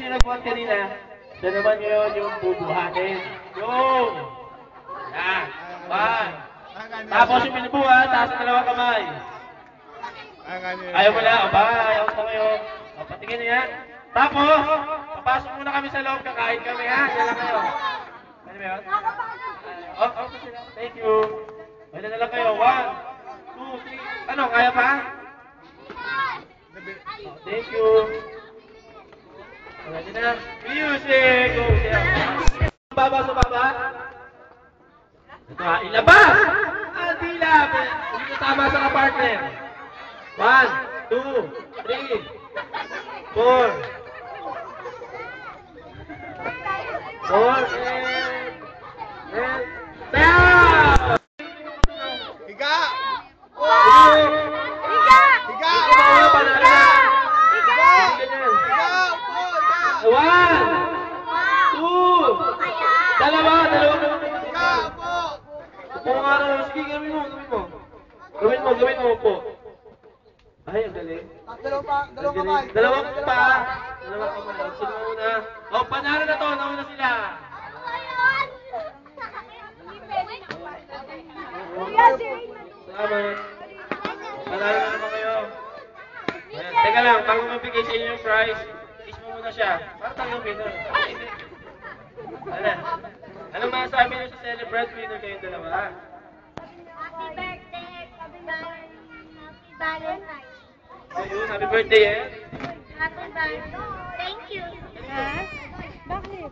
sino nag-vote kanina, siya naman ngayon yung bubuhatin. Yung! Yan. One. Tapos yung binubuhat, taas ang dalawang kamay. Ayaw mo na, o ba? Ayaw mo kayo. O, patingin niyo yan. Tapos, papasok muna kami sa loob, kakain kami ha. Yan lang kayo. Ano ba yun? Thank you. Pwede na lang kayo. 1, 2, 3. Ano, kaya pa? Thank you. Pwede na. Music! Go siya. Baba sa baba. Ito ha, ilabas! Ang dila! Hindi tama sa kapartner. 1, 2, 3, 4. 4, and down! Higa! Higa! Higa! One! Two! Dalawa! Higa po! Upo nga rin. Sige, gawin mo. Gawin mo po. Ay, ang galing. Dalawang pa. Sino muna? O, panalo na to. Nauna sila. Salamat. Panalo na naman kayo. Ayan. Teka lang, bago mabigay sa inyo yung prize, kiss mo muna siya. Para tayo winner. Anong masasabi nyo sa celebrate winner kayong dalawa? Happy birthday! Happy Valentine's! Ayun, happy birthday eh. Happy Valentine's! Thank you! Yes. Bakit?